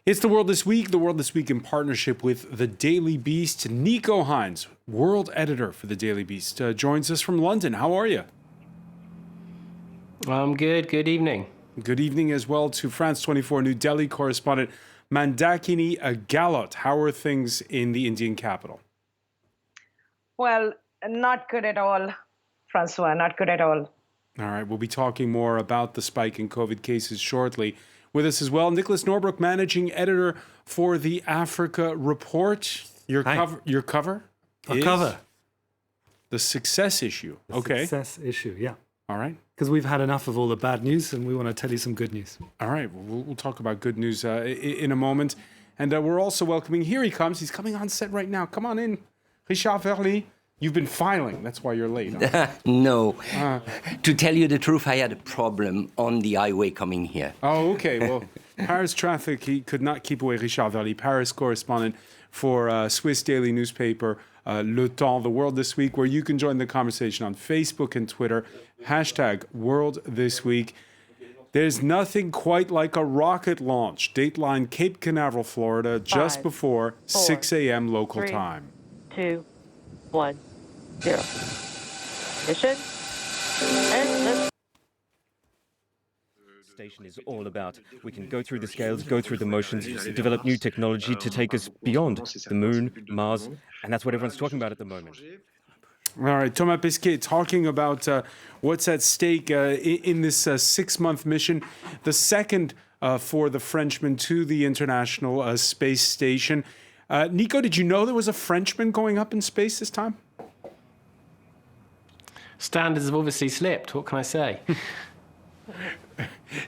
It's The World This Week. The World This Week in partnership with The Daily Beast. Nico Hines, world editor for The Daily Beast, joins us from London. How are you? I'm good. Good evening. Good evening as well to France 24 New Delhi correspondent Mandakini Galot. How are things in the Indian capital? Well, not good at all, Francois, not good at all. All right, we'll be talking more about the spike in COVID cases shortly. With us as well, Nicholas Norbrook, managing editor for the Africa Report. Your cover Our cover. The success issue. Okay. Success issue, yeah. All right. Because we've had enough of all the bad news and we want to tell you some good news. All right. We'll talk about good news in a moment. And we're also welcoming, here he comes. He's coming on set right now. Come on in. Richard Verly. You've been filing. That's why you're late. Huh? No. To tell you the truth, I had a problem on the highway coming here. Oh, okay. Well, Paris traffic, he could not keep away Richard Verly, Paris correspondent for Swiss daily newspaper Le Temps, The World This Week, where you can join the conversation on Facebook and Twitter. Hashtag World This Week. There's nothing quite like a rocket launch. Dateline, Cape Canaveral, Florida, just before 6 a.m. local time. 2, 1, 0. Mission. And Station is all about. We can go through the scales, go through the motions, develop new technology to take us beyond the moon, Mars, and that's what everyone's talking about at the moment. All right, Thomas Pesquet talking about what's at stake in this 6-month mission, the second for the Frenchman to the International Space Station. Nico, did you know there was a Frenchman going up in space this time? Standards have obviously slipped. What can I say?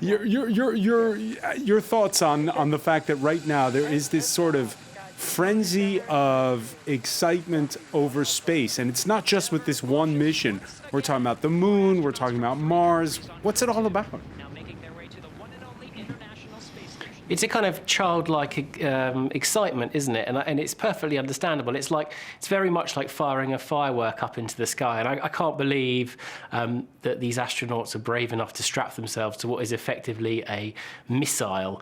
Your thoughts on the fact that right now there is this sort of frenzy of excitement over space, and it's not just with this one mission. We're talking about the moon, we're talking about Mars. What's it all about? It's a kind of childlike excitement, isn't it? And it's perfectly understandable. It's very much like firing a firework up into the sky. And I can't believe that these astronauts are brave enough to strap themselves to what is effectively a missile,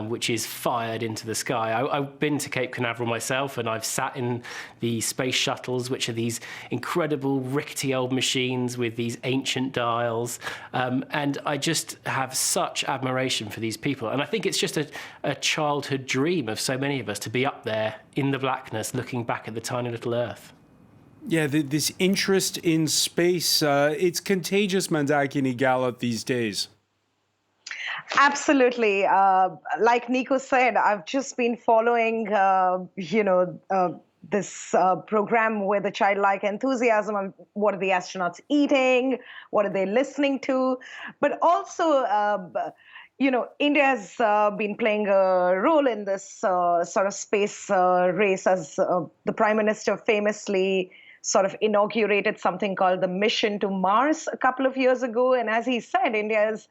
which is fired into the sky. I've been to Cape Canaveral myself, and I've sat in the space shuttles, which are these incredible rickety old machines with these ancient dials. And I just have such admiration for these people. And I think it's just a childhood dream of so many of us to be up there in the blackness looking back at the tiny little Earth. Yeah, this interest in space, it's contagious, Mandakini Gallup, these days. Absolutely. Like Nico said, I've just been following, this program with a childlike enthusiasm of what are the astronauts eating, what are they listening to, but also India has been playing a role in this sort of space race, as the Prime Minister famously sort of inaugurated something called the Mission to Mars a couple of years ago. And as he said, India has,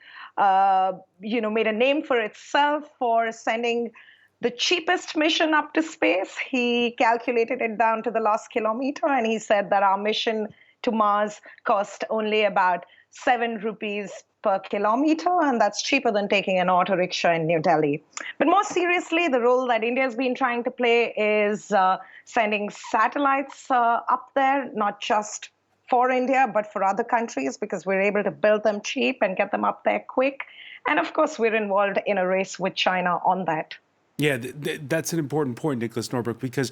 made a name for itself for sending the cheapest mission up to space. He calculated it down to the last kilometer, and he said that our mission to Mars cost only about 7 rupees per kilometer, and that's cheaper than taking an auto rickshaw in New Delhi. But more seriously, the role that India has been trying to play is sending satellites up there, not just for India, but for other countries, because we're able to build them cheap and get them up there quick. And of course, we're involved in a race with China on that. Yeah, that's an important point, Nicholas Norbrook, because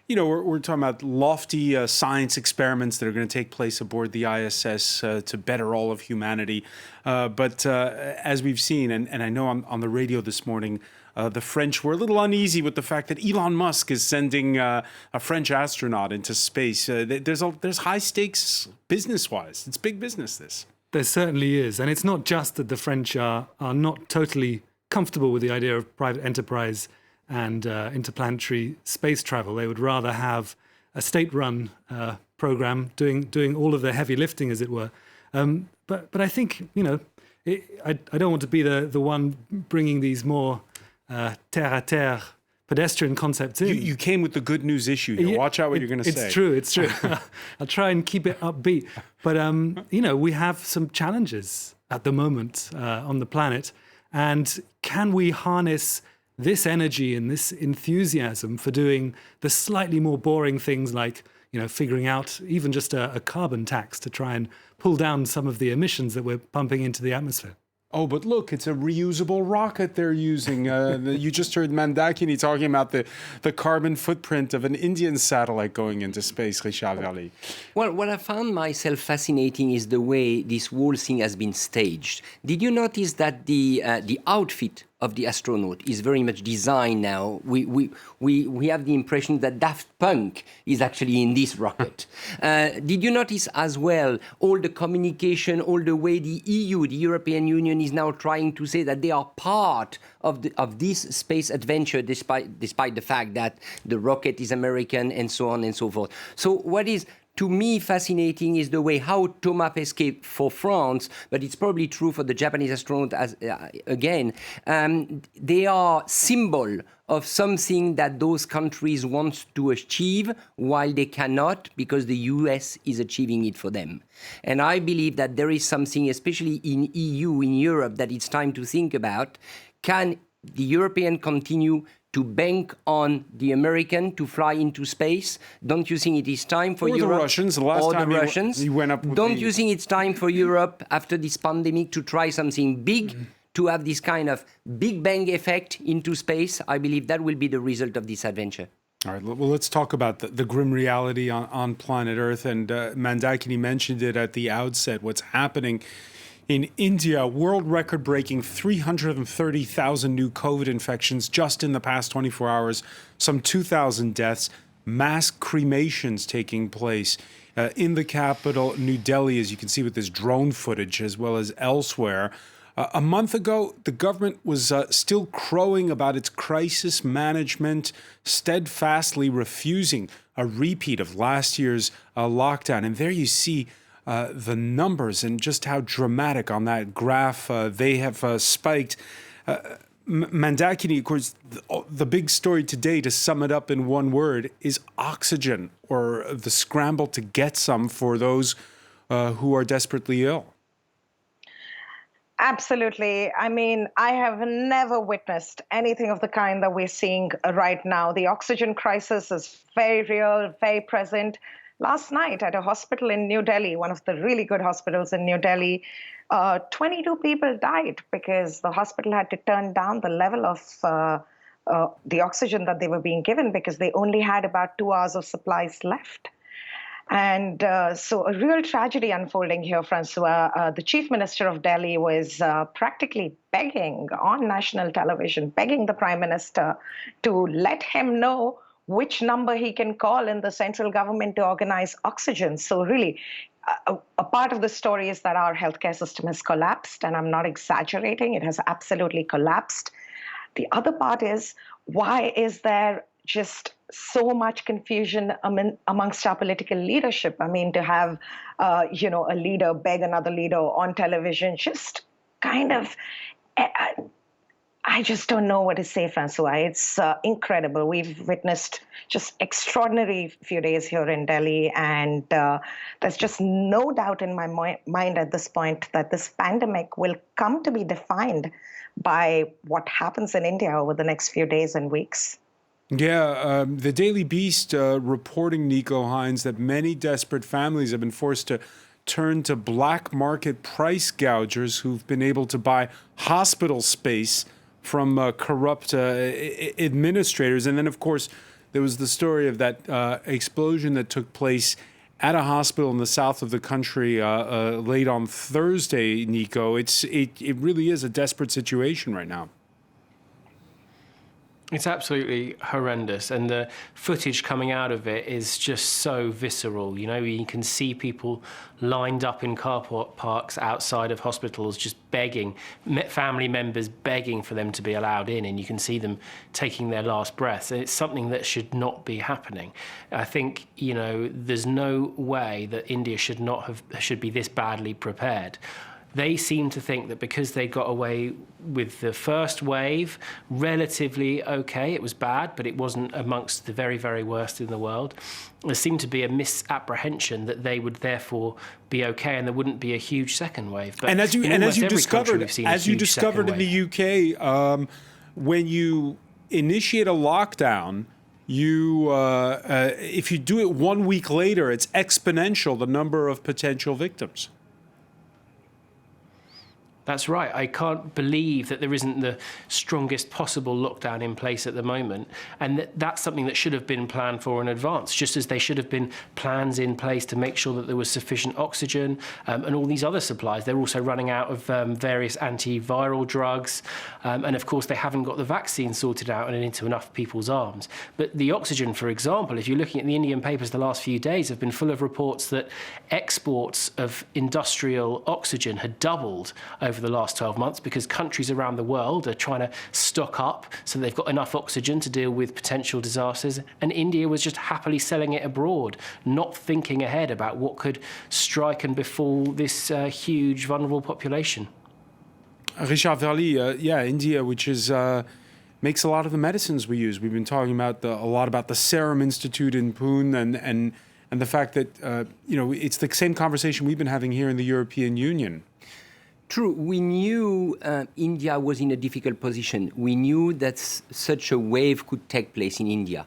we're talking about lofty science experiments that are going to take place aboard the ISS to better all of humanity. But as we've seen, and I know on the radio this morning, the French were a little uneasy with the fact that Elon Musk is sending a French astronaut into space. There's high stakes business-wise. It's big business, this. There certainly is. And it's not just that the French are not totally comfortable with the idea of private enterprise and interplanetary space travel. They would rather have a state-run program doing all of the heavy lifting, as it were. But I think, I don't want to be the one bringing these more terre-à-terre pedestrian concepts in. You came with the good news issue here. Watch out what you're going to say. It's true. I'll try and keep it upbeat. But, we have some challenges at the moment on the planet. And can we harness this energy and this enthusiasm for doing the slightly more boring things like, figuring out even just a carbon tax to try and pull down some of the emissions that we're pumping into the atmosphere. Oh, but look, it's a reusable rocket they're using. You just heard Mandakini talking about the carbon footprint of an Indian satellite going into space, Richard Verly. Well, what I found myself fascinating is the way this whole thing has been staged. Did you notice that the outfit of the astronaut is very much designed now? We have the impression that Daft Punk is actually in this rocket. Did you notice as well all the communication, all the way the EU, the European Union, is now trying to say that they are part of this space adventure, despite the fact that the rocket is American and so on and so forth. So what is to me fascinating is the way how Thomas escaped for France, but it's probably true for the Japanese astronaut as again. They are symbol of something that those countries want to achieve while they cannot, because the US is achieving it for them. And I believe that there is something, especially in EU, in Europe, that it's time to think about. Can the European continue to bank on the American to fly into space? Don't you think it is time for Europe? Or the Russians. The last time Russians. he went up with Don't you think it's time for Europe, after this pandemic, to try something big, to have this kind of big bang effect into space? I believe that will be the result of this adventure. All right, well, let's talk about the grim reality on planet Earth. And Mandakini mentioned it at the outset, what's happening in India. World record-breaking 330,000 new COVID infections just in the past 24 hours, some 2,000 deaths, mass cremations taking place in the capital, New Delhi, as you can see with this drone footage, as well as elsewhere. A month ago, the government was still crowing about its crisis management, steadfastly refusing a repeat of last year's lockdown. And there you see the numbers and just how dramatic on that graph they have spiked. Mandakini, of course, the big story today, to sum it up in one word, is oxygen, or the scramble to get some for those who are desperately ill. Absolutely. I mean, I have never witnessed anything of the kind that we're seeing right now. The oxygen crisis is very real, very present. Last night at a hospital in New Delhi, one of the really good hospitals in New Delhi, 22 people died because the hospital had to turn down the level of the oxygen that they were being given because they only had about 2 hours of supplies left. And so a real tragedy unfolding here, Francois. The chief minister of Delhi was practically begging on national television, begging the prime minister to let him know which number he can call in the central government to organize oxygen. So really, a part of the story is that our healthcare system has collapsed, and I'm not exaggerating. It has absolutely collapsed. The other part is, why is there just so much confusion amongst our political leadership? I mean, to have, a leader beg another leader on television, just kind of, I just don't know what to say, Francois. It's incredible. We've witnessed just extraordinary few days here in Delhi, and there's just no doubt in my mind at this point that this pandemic will come to be defined by what happens in India over the next few days and weeks. Yeah, the Daily Beast reporting, Nico Hines, that many desperate families have been forced to turn to black market price gougers who've been able to buy hospital space from corrupt administrators. And then, of course, there was the story of that explosion that took place at a hospital in the south of the country late on Thursday, Nico. It really is a desperate situation right now. It's absolutely horrendous, and the footage coming out of it is just so visceral. You know, you can see people lined up in car parks outside of hospitals just begging, family members begging for them to be allowed in, and you can see them taking their last breaths. And it's something that should not be happening. I think, there's no way that India should be this badly prepared. They seem to think that because they got away with the first wave relatively okay, it was bad, but it wasn't amongst the very, very worst in the world. There seemed to be a misapprehension that they would therefore be okay and there wouldn't be a huge second wave. But as you discovered in the UK, when you initiate a lockdown, if you do it 1 week later, it's exponential, the number of potential victims. That's right. I can't believe that there isn't the strongest possible lockdown in place at the moment. And that's something that should have been planned for in advance, just as there should have been plans in place to make sure that there was sufficient oxygen and all these other supplies. They're also running out of various antiviral drugs. And of course, they haven't got the vaccine sorted out and into enough people's arms. But the oxygen, for example, if you're looking at the Indian papers the last few days, have been full of reports that exports of industrial oxygen had doubled over the last 12 months because countries around the world are trying to stock up so they've got enough oxygen to deal with potential disasters. And India was just happily selling it abroad, not thinking ahead about what could strike and befall this huge vulnerable population. Richard Verly, India, which is makes a lot of the medicines we use. We've been talking about a lot about the Serum Institute in Pune and the fact that it's the same conversation we've been having here in the European Union. True. We knew India was in a difficult position. We knew that such a wave could take place in India.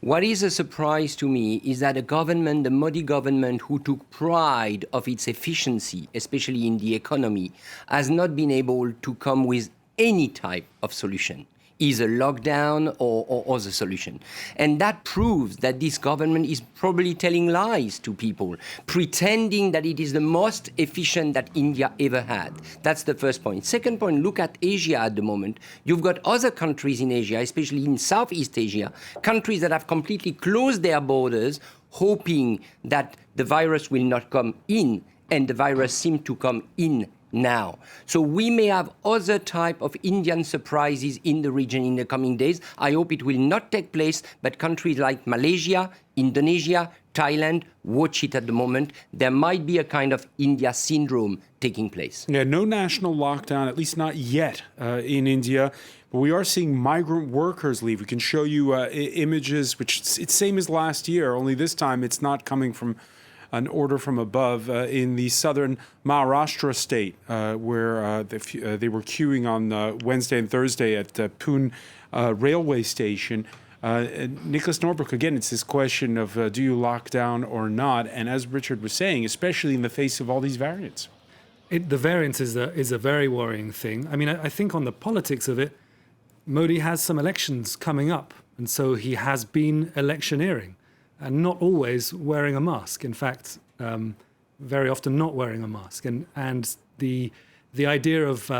What is a surprise to me is that the Modi government, who took pride of its efficiency, especially in the economy, has not been able to come with any type of solution, either lockdown or other solution. And that proves that this government is probably telling lies to people, pretending that it is the most efficient that India ever had. That's the first point. Second point, look at Asia at the moment. You've got other countries in Asia, especially in Southeast Asia, countries that have completely closed their borders, hoping that the virus will not come in, and the virus seems to come in now. So we may have other type of Indian surprises in the region in the coming days. I hope it will not take place, but countries like Malaysia, Indonesia, Thailand, watch it at the moment. There might be a kind of India syndrome taking place. Yeah, no national lockdown, at least not yet in India. But we are seeing migrant workers leave. We can show you images, which it's same as last year, only this time it's not coming from an order from above in the southern Maharashtra state, where they were queuing on Wednesday and Thursday at Pune railway station. Nicholas Norbrook, again, it's this question of do you lock down or not? And as Richard was saying, especially in the face of all these variants. The variance is a very worrying thing. I mean, I think on the politics of it, Modi has some elections coming up, and so he has been electioneering. And not always wearing a mask. In fact, very often not wearing a mask. And the idea of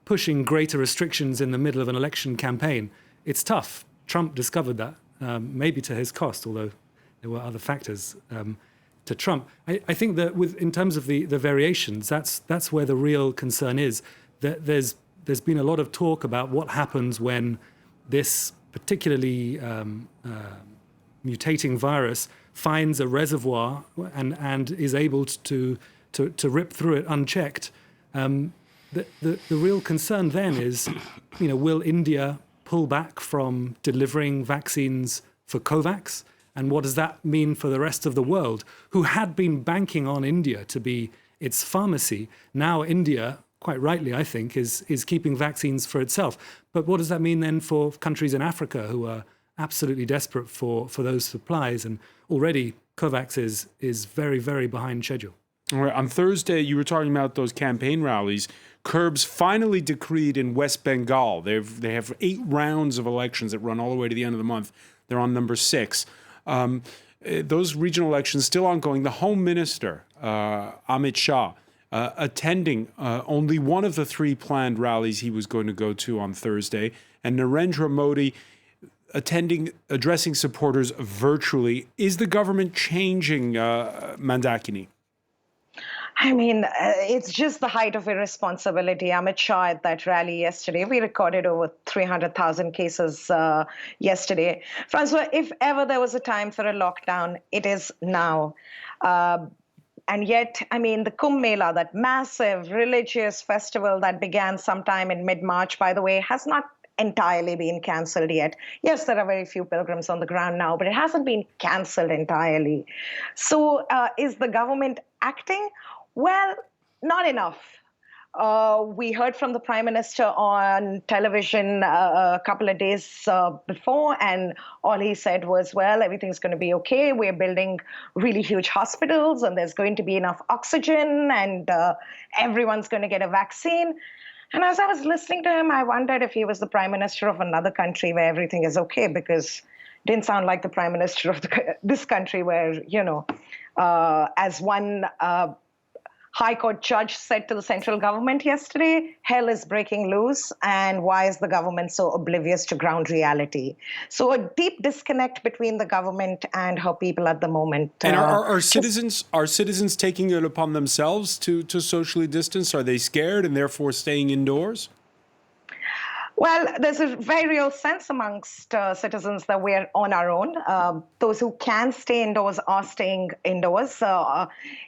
pushing greater restrictions in the middle of an election campaign, it's tough. Trump discovered that, maybe to his cost, although there were other factors to Trump. I think that in terms of the variations, that's where the real concern is. That there's been a lot of talk about what happens when this particularly mutating virus finds a reservoir and is able to rip through it unchecked. The real concern then is, will India pull back from delivering vaccines for COVAX? And what does that mean for the rest of the world, who had been banking on India to be its pharmacy? Now India, quite rightly, I think, is keeping vaccines for itself. But what does that mean then for countries in Africa who are absolutely desperate for those supplies, and already COVAX is very, very behind schedule. All right. On Thursday, you were talking about those campaign rallies. Curbs finally decreed in West Bengal. They have 8 rounds of elections that run all the way to the end of the month. They're on number 6. Those regional elections still ongoing. The Home Minister, Amit Shah, attending only one of the 3 planned rallies he was going to go to on Thursday, and Narendra Modi addressing supporters virtually. Is the government changing, Mandakini? I mean, it's just the height of irresponsibility. Amit Shah at that rally yesterday, we recorded over 300,000 cases yesterday. Francois, if ever there was a time for a lockdown, it is now. And yet, I mean, the Kumbh Mela, that massive religious festival that began sometime in mid-March, by the way, has not entirely been cancelled yet. Yes, there are very few pilgrims on the ground now, but it hasn't been cancelled entirely. So is the government acting? Well, not enough. We heard from the Prime Minister on television a couple of days before, and all he said was, well, everything's going to be okay. We're building really huge hospitals, and there's going to be enough oxygen, and everyone's going to get a vaccine. And as I was listening to him, I wondered if he was the Prime Minister of another country where everything is okay, because it didn't sound like the Prime Minister of this country where, as one High Court judge said to the central government yesterday, hell is breaking loose, and why is the government so oblivious to ground reality? So a deep disconnect between the government and her people at the moment. And are citizens taking it upon themselves to socially distance? Are they scared and therefore staying indoors? Well, there's a very real sense amongst citizens that we're on our own. Those who can stay indoors are staying indoors.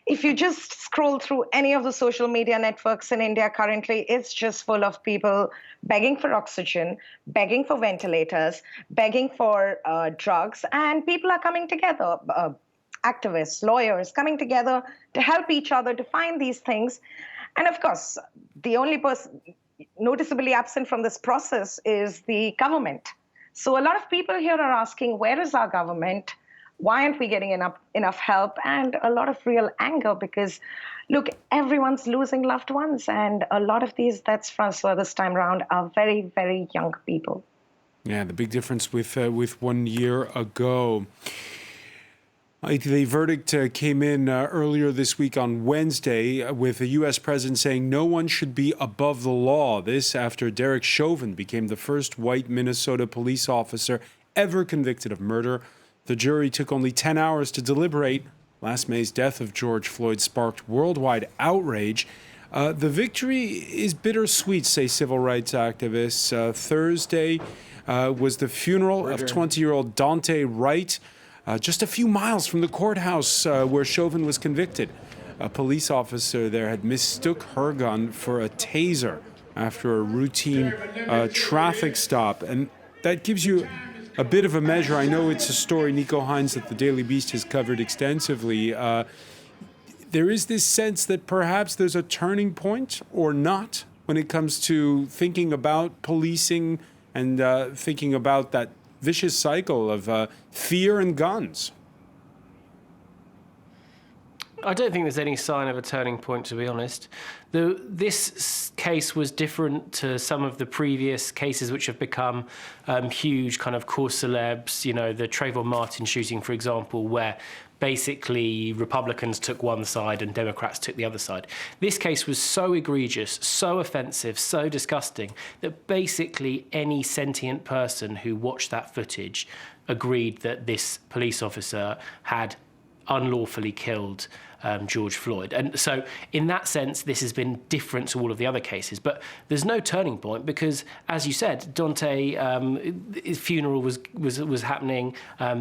If you just scroll through any of the social media networks in India currently, it's just full of people begging for oxygen, begging for ventilators, begging for drugs, and people are coming together. Activists, lawyers coming together to help each other to find these things. And of course, the only person noticeably absent from this process is the government. So a lot of people here are asking, where is our government? Why aren't we getting enough help? And a lot of real anger because, look, everyone's losing loved ones. And a lot of these deaths, Francois, this time around are very, very young people. Yeah, the big difference with 1 year ago. The verdict came in earlier this week on Wednesday with the U.S. president saying no one should be above the law. This after Derek Chauvin became the first white Minnesota police officer ever convicted of murder. The jury took only 10 hours to deliberate. Last May's death of George Floyd sparked worldwide outrage. The victory is bittersweet, say civil rights activists. Thursday was the funeral of 20-year-old Dante Wright. Just a few miles from the courthouse where Chauvin was convicted. A police officer there had mistook her gun for a taser after a routine traffic stop. And that gives you a bit of a measure. I know it's a story, Nico Hines, that the Daily Beast has covered extensively. There is this sense that perhaps there's a turning point or not when it comes to thinking about policing and thinking about that vicious cycle of fear and guns. I don't think there's any sign of a turning point, to be honest. This case was different to some of the previous cases which have become huge kind of cause celebs, the Trayvon Martin shooting, for example, where basically Republicans took one side and Democrats took the other side. This case was so egregious, so offensive, so disgusting that basically any sentient person who watched that footage agreed that this police officer had unlawfully killed George Floyd. And so in that sense, this has been different to all of the other cases. But there's no turning point because, as you said, Dante, his funeral was happening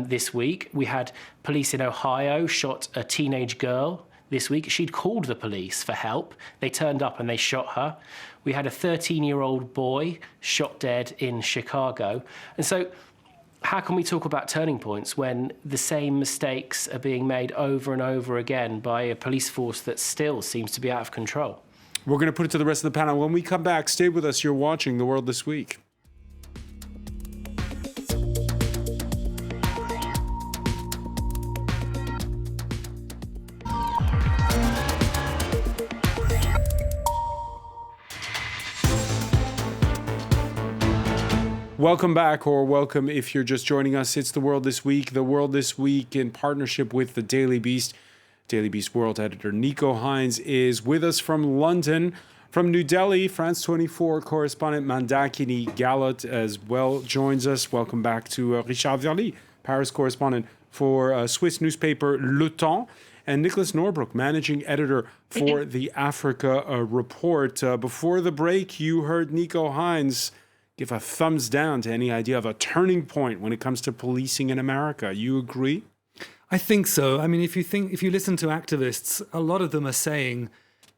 this week. We had police in Ohio shot a teenage girl this week. She'd called the police for help. They turned up and they shot her. We had a 13-year-old boy shot dead in Chicago. And so how can we talk about turning points when the same mistakes are being made over and over again by a police force that still seems to be out of control? We're going to put it to the rest of the panel. When we come back, stay with us. You're watching The World This Week. Welcome back, or welcome if you're just joining us. It's The World This Week. The World This Week in partnership with the Daily Beast. Daily Beast World Editor Nico Hines is with us from London. From New Delhi, France 24 correspondent Mandakini Galat as well joins us. Welcome back to Richard Verly, Paris correspondent for Swiss newspaper Le Temps, and Nicholas Norbrook, managing editor for the Africa Report. Before the break, you heard Nico Hines give a thumbs down to any idea of a turning point when it comes to policing in America. You agree? I think so. I mean, if you listen to activists, a lot of them are saying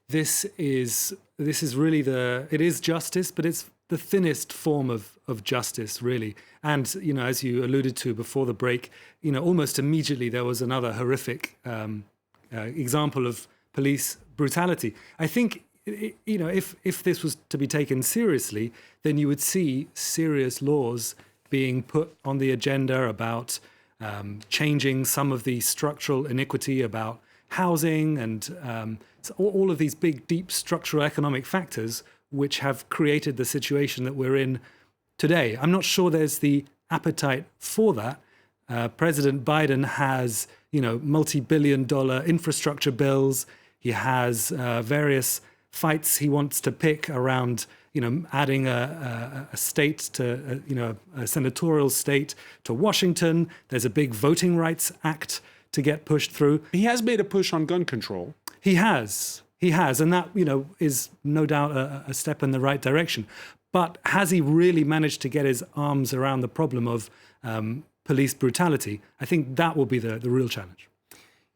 this is really it is justice, but it's the thinnest form of justice, really. And, as you alluded to before the break, almost immediately there was another horrific example of police brutality. I think if this was to be taken seriously, then you would see serious laws being put on the agenda about changing some of the structural iniquity about housing and so all of these big, deep structural economic factors which have created the situation that we're in today. I'm not sure there's the appetite for that. President Biden has, multi-billion-dollar infrastructure bills. He has various fights he wants to pick around, adding a state to, a senatorial state to Washington. There's a big Voting Rights Act to get pushed through. He has made a push on gun control. He has, and that, is no doubt a step in the right direction. But has he really managed to get his arms around the problem of police brutality? I think that will be the real challenge.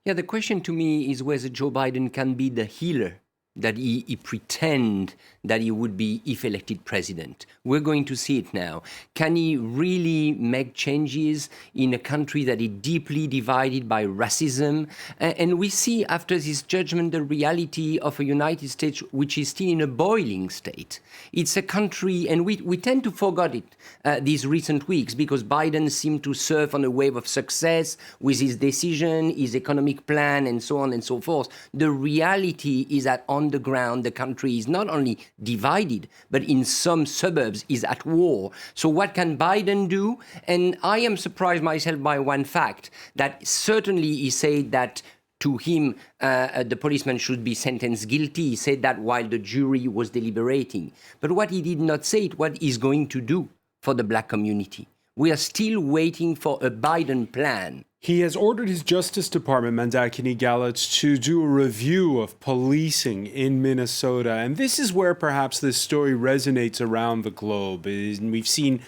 Yeah, the question to me is whether Joe Biden can be the healer that he pretend that he would be if elected president. We're going to see it now. Can he really make changes in a country that is deeply divided by racism? And we see after this judgment the reality of a United States which is still in a boiling state. It's a country, and we tend to forget it these recent weeks because Biden seemed to surf on a wave of success with his decision, his economic plan, and so on and so forth. The reality is that on the ground, the country is not only divided, but in some suburbs is at war. So what can Biden do? And I am surprised myself by one fact, that certainly he said that to him, the policeman should be sentenced guilty. He said that while the jury was deliberating. But what he did not say is what he's going to do for the black community. We are still waiting for a Biden plan. He has ordered his Justice Department, Mandakini Gallatin, to do a review of policing in Minnesota. And this is where perhaps this story resonates around the globe. We've seen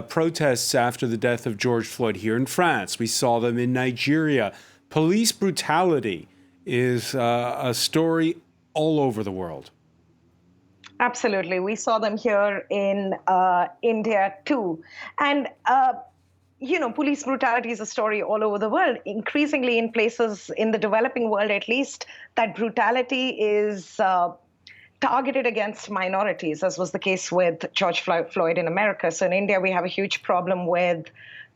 protests after the death of George Floyd here in France. We saw them in Nigeria. Police brutality is a story all over the world. Absolutely. We saw them here in India, too. And police brutality is a story all over the world, increasingly in places in the developing world, at least, that brutality is targeted against minorities, as was the case with George Floyd in America. So in India, we have a huge problem with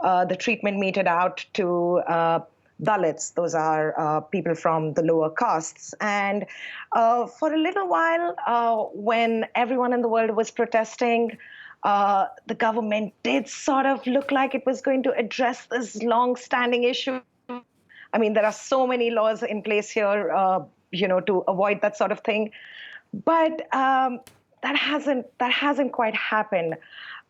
the treatment meted out to Dalits. Those are people from the lower castes. And for a little while, when everyone in the world was protesting, the government did sort of look like it was going to address this long-standing issue. I mean, there are so many laws in place here, to avoid that sort of thing. But that hasn't quite happened.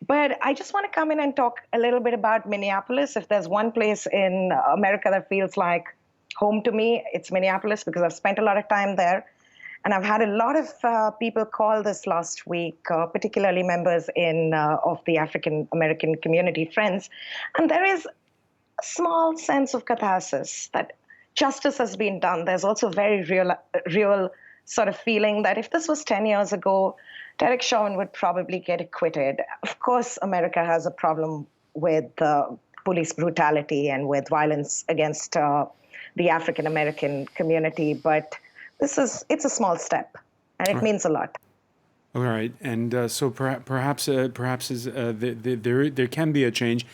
But I just want to come in and talk a little bit about Minneapolis. If there's one place in America that feels like home to me, it's Minneapolis, because I've spent a lot of time there. And I've had a lot of people call this last week, particularly members of the African American community, friends. And there is a small sense of catharsis that justice has been done. There's also a very real sort of feeling that if this was 10 years ago, Derek Chauvin would probably get acquitted. Of course, America has a problem with police brutality and with violence against the African American community, but it's a small step, and it means a lot. All right, and so perhaps there can be a change.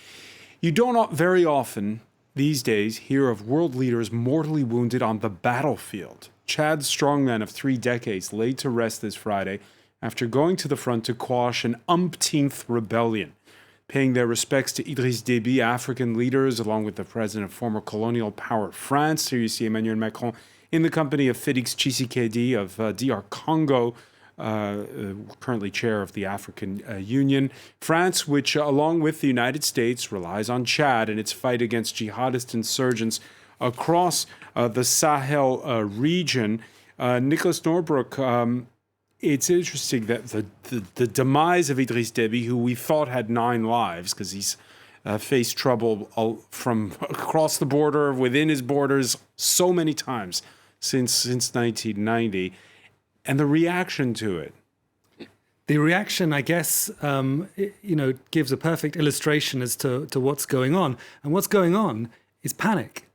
You don't very often these days hear of world leaders mortally wounded on the battlefield. Chad's strongman of 3 decades laid to rest this Friday after going to the front to quash an umpteenth rebellion, paying their respects to Idriss Deby, African leaders, along with the president of former colonial power France. Here you see Emmanuel Macron in the company of Félix Tshisekedi of DR Congo, currently chair of the African Union. France, which along with the United States relies on Chad in its fight against jihadist insurgents across the Sahel region. Nicholas Norbrook, it's interesting that the demise of Idriss Deby, who we thought had 9 lives because he's faced trouble from across the border, within his borders, so many times since 1990, and the reaction to it. The reaction, I guess, gives a perfect illustration as to what's going on. And what's going on is panic.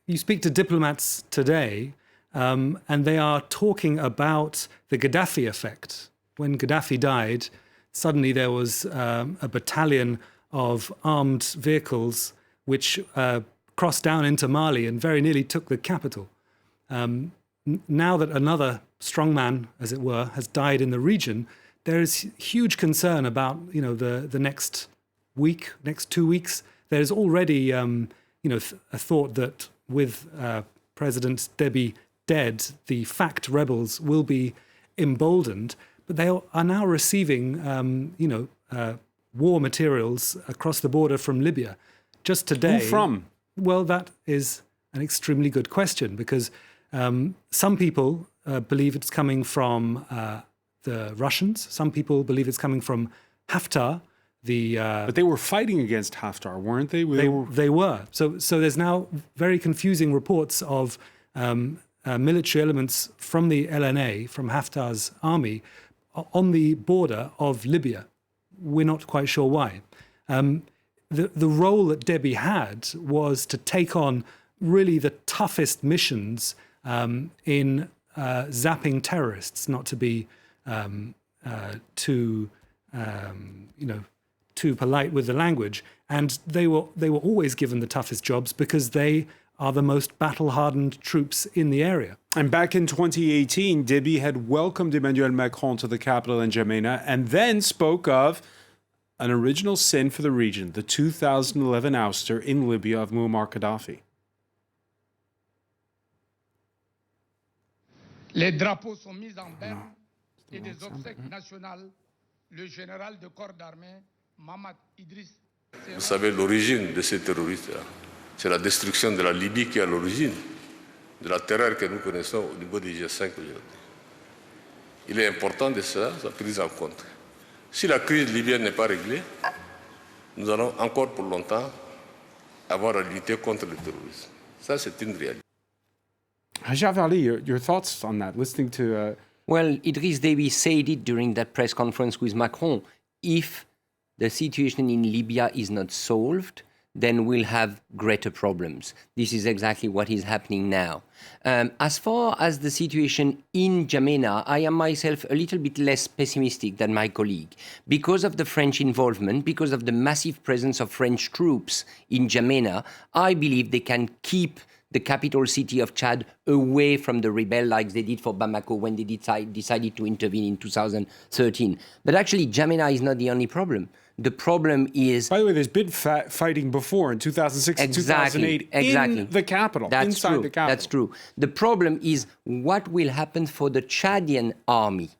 You speak to diplomats today, and they are talking about the Gaddafi effect. When Gaddafi died, suddenly there was a battalion of armed vehicles which crossed down into Mali and very nearly took the capital. Now that another strongman, as it were, has died in the region, there is huge concern about the next week, next 2 weeks. There's already a thought that with President Deby dead, the FACT rebels will be emboldened, but they are now receiving war materials across the border from Libya. Just today. Who from? Well, that is an extremely good question, because some people believe it's coming from the Russians. Some people believe it's coming from Haftar. But they were fighting against Haftar, weren't they? They were. So there's now very confusing reports of military elements from the LNA, from Haftar's army, on the border of Libya. We're not quite sure why. The role that Deby had was to take on really the toughest missions in zapping terrorists, not to be too polite with the language. And they were always given the toughest jobs because they are the most battle-hardened troops in the area. And back in 2018, Deby had welcomed Emmanuel Macron to the capital in N'Djamena and then spoke of an original sin for the region, the 2011 ouster in Libya of Muammar Gaddafi. Les drapeaux sont mis en berne et des obsèques nationales. Le général de corps d'armée, Mohamed Idriss. Vous savez, l'origine de ces terroristes, c'est la destruction de la Libye qui est à l'origine de la terreur que nous connaissons au niveau du G5 aujourd'hui. Il est important de cela, sa prise en compte. Si la crise libyenne n'est pas réglée, nous allons encore pour longtemps avoir à lutter contre le terrorisme. Ça, c'est une réalité. Hajar Ali, your thoughts on that, listening to... Well, Idriss Deby said it during that press conference with Macron. If the situation in Libya is not solved, then we'll have greater problems. This is exactly what is happening now. As far as the situation in N'Djamena, I am myself a little bit less pessimistic than my colleague. Because of the French involvement, because of the massive presence of French troops in N'Djamena, I believe they can keep the capital city of Chad away from the rebel like they did for Bamako when they decided to intervene in 2013. But actually, N'Djamena is not the only problem. The problem is... By the way, there's been fighting before in 2006 and 2008 in the capital, inside the capital. That's true. The problem is what will happen for the Chadian army.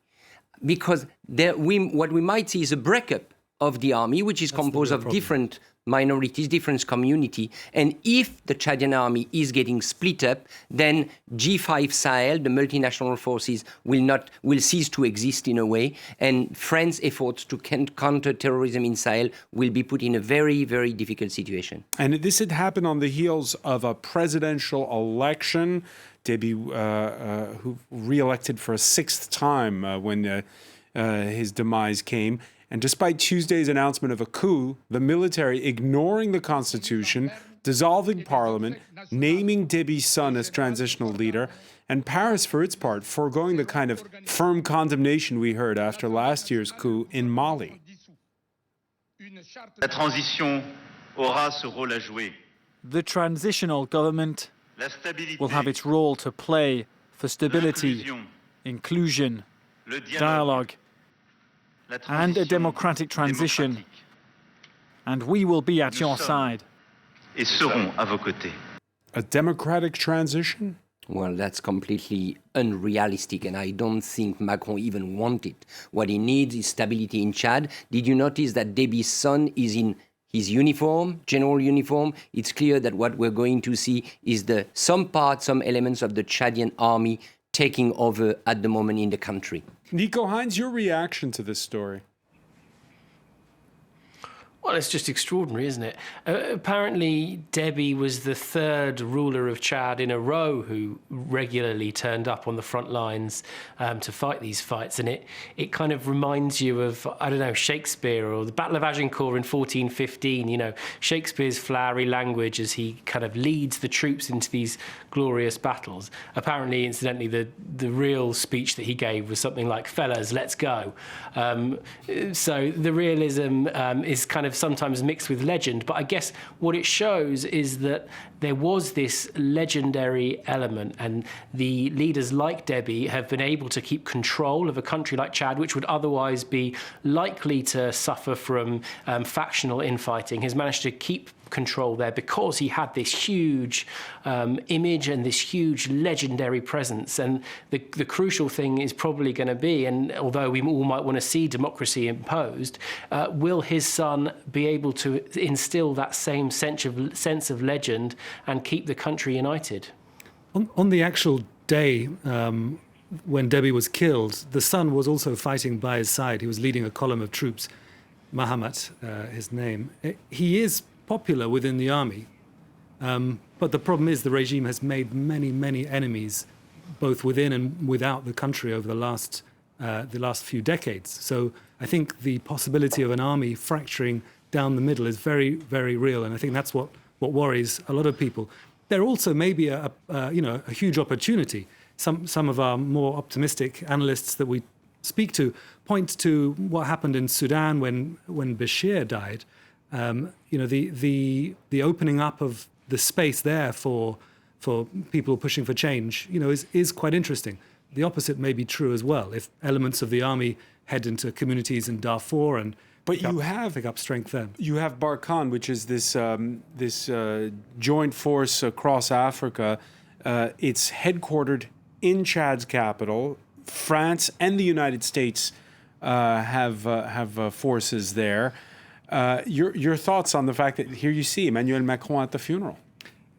Because what we might see is a breakup of the army, which is composed of different minorities, different community. And if the Chadian army is getting split up, then G5 Sahel, the multinational forces, will cease to exist in a way. And France's efforts to counter terrorism in Sahel will be put in a very, very difficult situation. And this had happened on the heels of a presidential election. Deby, who re-elected for a sixth time when his demise came. And despite Tuesday's announcement of a coup, the military ignoring the constitution, dissolving parliament, naming Deby's son as transitional leader, and Paris, for its part, foregoing the kind of firm condemnation we heard after last year's coup in Mali. La transition aura ce rôle à jouer. The transitional government will have its role to play for stability, inclusion, dialogue, and a democratic transition. And we will be at your side. Et serons à vos côtés. A democratic transition? Well, that's completely unrealistic, and I don't think Macron even wants it. What he needs is stability in Chad. Did you notice that Deby's son is in his uniform, general uniform? It's clear that what we're going to see is some elements of the Chadian army taking over at the moment in the country. Nico Hines, your reaction to this story? Well, it's just extraordinary, isn't it? Apparently, Deby was the third ruler of Chad in a row who regularly turned up on the front lines to fight these fights. And it kind of reminds you of, I don't know, Shakespeare or the Battle of Agincourt in 1415, you know, Shakespeare's flowery language as he kind of leads the troops into these glorious battles. Apparently, incidentally, the real speech that he gave was something like, "Fellas, let's go." So the realism is kind of sometimes mixed with legend, but I guess what it shows is that there was this legendary element, and the leaders like Deby have been able to keep control of a country like Chad, which would otherwise be likely to suffer from factional infighting, has managed to keep control there because he had this huge image and this huge legendary presence. And the crucial thing is probably going to be, and although we all might want to see democracy imposed, will his son be able to instill that same sense of legend and keep the country united? On the actual day when Deby was killed, the son was also fighting by his side. He was leading a column of troops. Mahamat, his name. He is popular within the army, but the problem is the regime has made many, many enemies, both within and without the country over the last few decades. So I think the possibility of an army fracturing down the middle is very, very real, and I think that's what worries a lot of people. There also may be a huge opportunity. Some of our more optimistic analysts that we speak to point to what happened in Sudan when Bashir died. The opening up of the space there for people pushing for change, is quite interesting. The opposite may be true as well. If elements of the army head into communities in Darfur and pick up strength there. You have Barkhane, which is this joint force across Africa. It's headquartered in Chad's capital. France and the United States have forces there. Your thoughts on the fact that here you see Emmanuel Macron at the funeral,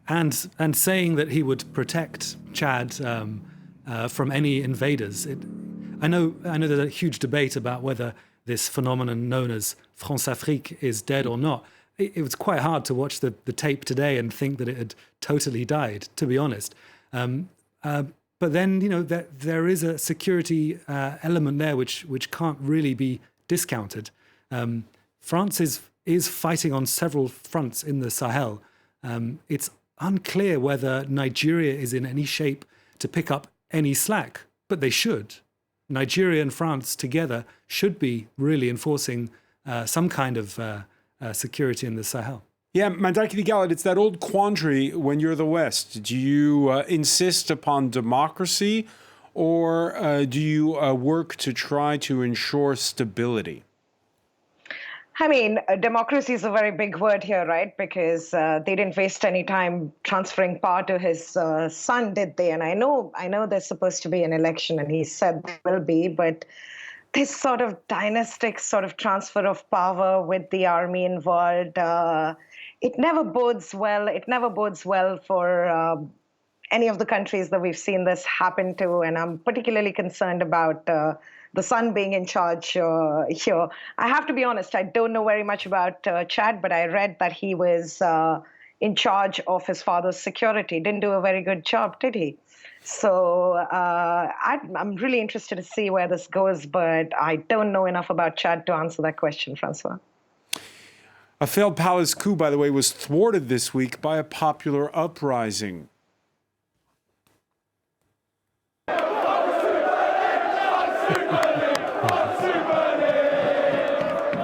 and saying that he would protect Chad from any invaders. I know there's a huge debate about whether this phenomenon known as France-Afrique is dead or not. It was quite hard to watch the tape today and think that it had totally died, to be honest. But then, there is a security element there which can't really be discounted. France is fighting on several fronts in the Sahel. It's unclear whether Nigeria is in any shape to pick up any slack, but they should. Nigeria and France together should be really enforcing some kind of security in the Sahel. Yeah, Mandaki Galit, it's that old quandary when you're the West. Do you insist upon democracy, or do you work to try to ensure stability? I mean, democracy is a very big word here, right? Because they didn't waste any time transferring power to his son, did they? And I know there's supposed to be an election, and he said there will be, but this sort of dynastic sort of transfer of power with the army involved, it never bodes well. It never bodes well for any of the countries that we've seen this happen to, and I'm particularly concerned about the son being in charge here. I have to be honest, I don't know very much about Chad, but I read that he was in charge of his father's security. Didn't do a very good job, did he? So I'm really interested to see where this goes, but I don't know enough about Chad to answer that question, Francois. A failed palace coup, by the way, was thwarted this week by a popular uprising.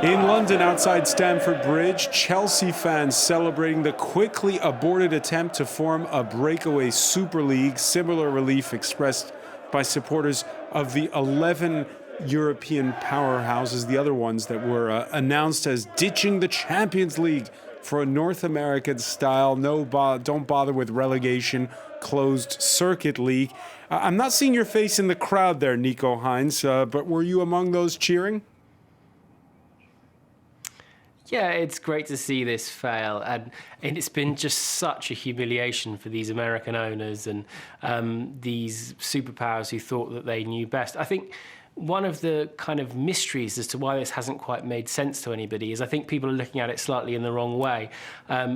In London, outside Stamford Bridge, Chelsea fans celebrating the quickly aborted attempt to form a breakaway Super League. Similar relief expressed by supporters of the 11 European powerhouses, the other ones that were announced as ditching the Champions League for a North American style, don't bother with relegation, closed circuit league. I'm not seeing your face in the crowd there, Nico Hines, but were you among those cheering? Yeah, it's great to see this fail, and it's been just such a humiliation for these American owners and these superpowers who thought that they knew best. I think one of the kind of mysteries as to why this hasn't quite made sense to anybody is I think people are looking at it slightly in the wrong way. A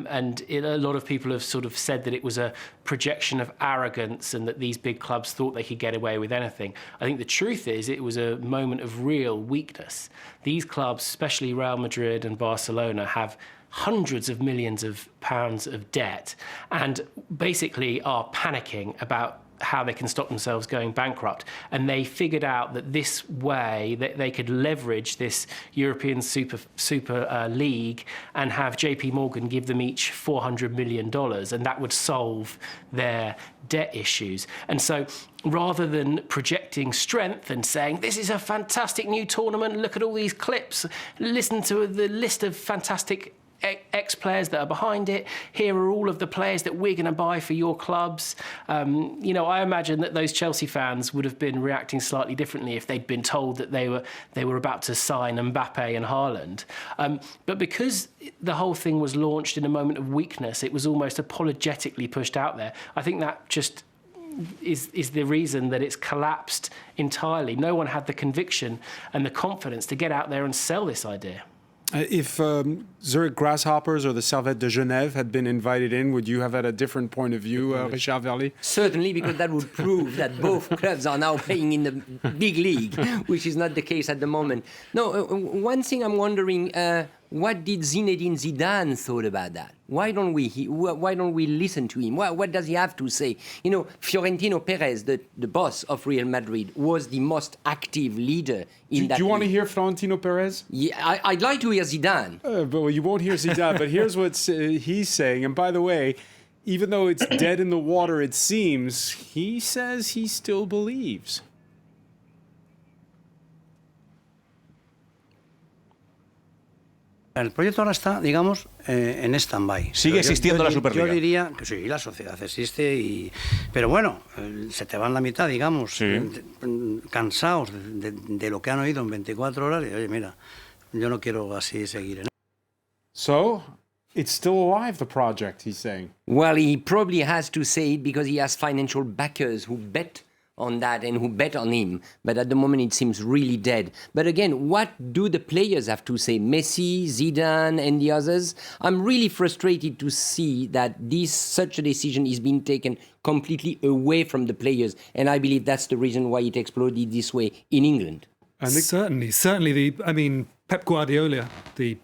lot of people have sort of said that it was a projection of arrogance and that these big clubs thought they could get away with anything. I think the truth is it was a moment of real weakness. These clubs, especially Real Madrid and Barcelona, have hundreds of millions of pounds of debt and basically are panicking about how they can stop themselves going bankrupt. And they figured out that this way that they could leverage this European super league and have JP Morgan give them each $400 million, and that would solve their debt issues. And so rather than projecting strength and saying, this is a fantastic new tournament, look at all these clips, listen to the list of fantastic ex-players that are behind it, here are all of the players that we're going to buy for your clubs. I imagine that those Chelsea fans would have been reacting slightly differently if they'd been told that they were about to sign Mbappe and Haaland. But because the whole thing was launched in a moment of weakness, it was almost apologetically pushed out there. I think that just is the reason that it's collapsed entirely. No one had the conviction and the confidence to get out there and sell this idea. If Zurich Grasshoppers or the Servette de Genève had been invited in, would you have had a different point of view, Richard Verly? Certainly, because that would prove that both clubs are now playing in the big league, which is not the case at the moment. No, one thing I'm wondering, what did Zinedine Zidane thought about that? Why don't we listen to him? What does he have to say? Florentino Perez, the boss of Real Madrid, was the most active leader in that. Do you want to hear Florentino Perez? Yeah, I'd like to hear Zidane. But you won't hear Zidane. But here's what he's saying. And by the way, even though it's dead in the water, it seems, he says he still believes. El proyecto ahora está, digamos, en stand-by. Sigue existiendo la Superliga. Yo diría que sí, la sociedad existe, pero bueno, se te van la mitad, digamos, cansados de lo que han oído en 24 horas y, oye, mira, yo no quiero así seguir. So, it's still alive, the project, he's saying. Well, he probably has to say it because he has financial backers who bet on that and who bet on him. But at the moment, it seems really dead. But again, what do the players have to say? Messi, Zidane, and the others? I'm really frustrated to see that such a decision is being taken completely away from the players. And I believe that's the reason why it exploded this way in England. And certainly, Pep Guardiola, the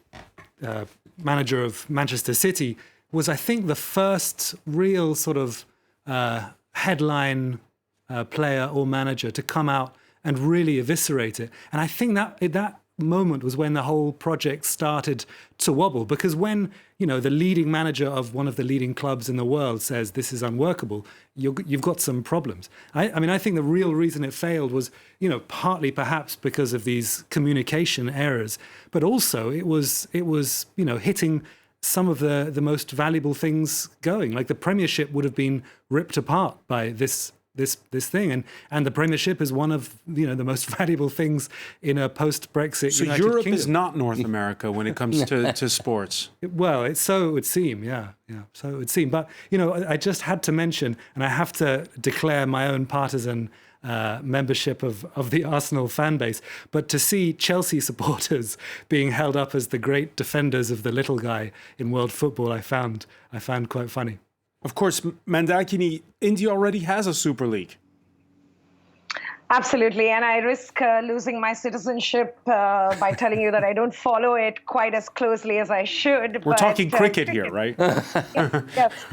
manager of Manchester City, was, I think, the first real sort of headline player or manager to come out and really eviscerate it. And I think that moment was when the whole project started to wobble, because when the leading manager of one of the leading clubs in the world says this is unworkable, you've got some problems. I think the real reason it failed was partly perhaps because of these communication errors, but also it was hitting some of the most valuable things going. Like the Premiership would have been ripped apart by this thing, and the Premiership is one of the most valuable things in a post-Brexit so United Europe Kingdom. Is not North America when it comes to sports. Well, so it would seem, so it would seem. But I just had to mention, and I have to declare my own partisan membership of the Arsenal fan base, but to see Chelsea supporters being held up as the great defenders of the little guy in world football, I found quite funny. Of course, Mandakini, India already has a Super League. Absolutely, and I risk losing my citizenship by telling you that I don't follow it quite as closely as I should. We're talking cricket here, right? Yes,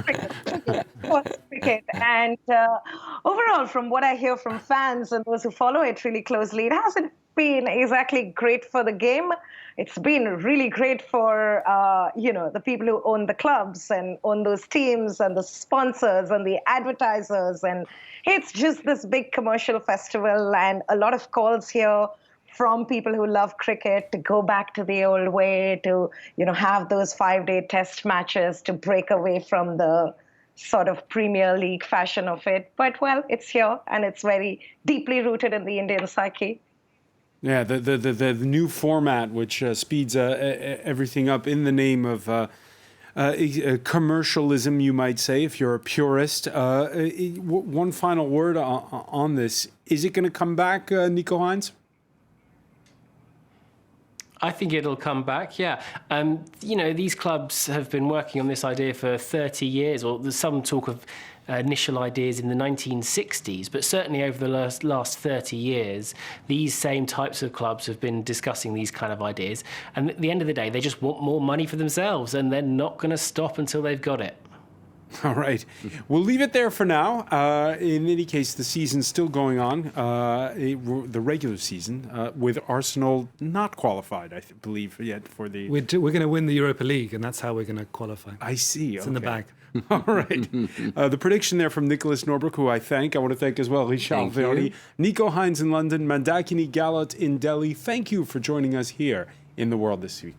cricket. And overall, from what I hear from fans and those who follow it really closely, it hasn't been exactly great for the game. It's been really great for, the people who own the clubs and own those teams and the sponsors and the advertisers. And it's just this big commercial festival, and a lot of calls here from people who love cricket to go back to the old way, to, have those 5-day test matches, to break away from the sort of Premier League fashion of it. But, well, it's here, and it's very deeply rooted in the Indian psyche. Yeah, the new format, which speeds everything up in the name of commercialism, you might say, if you're a purist. One final word on this. Is it going to come back, Nico Hines? I think it'll come back, yeah. You know, these clubs have been working on this idea for 30 years, or there's some talk of initial ideas in the 1960s, but certainly over the last 30 years, these same types of clubs have been discussing these kind of ideas. And at the end of the day, they just want more money for themselves, and they're not going to stop until they've got it. All right. We'll leave it there for now. In any case, the season's still going on, the regular season, with Arsenal not qualified, I believe, yet for the... We're going to win the Europa League, and that's how we're going to qualify. I see. It's in the bag. All right. The prediction there from Nicholas Norbrook, who I want to thank as well, Richard Verdi, Nico Hines in London, Mandakini Galot in Delhi. Thank you for joining us here in The World This Week.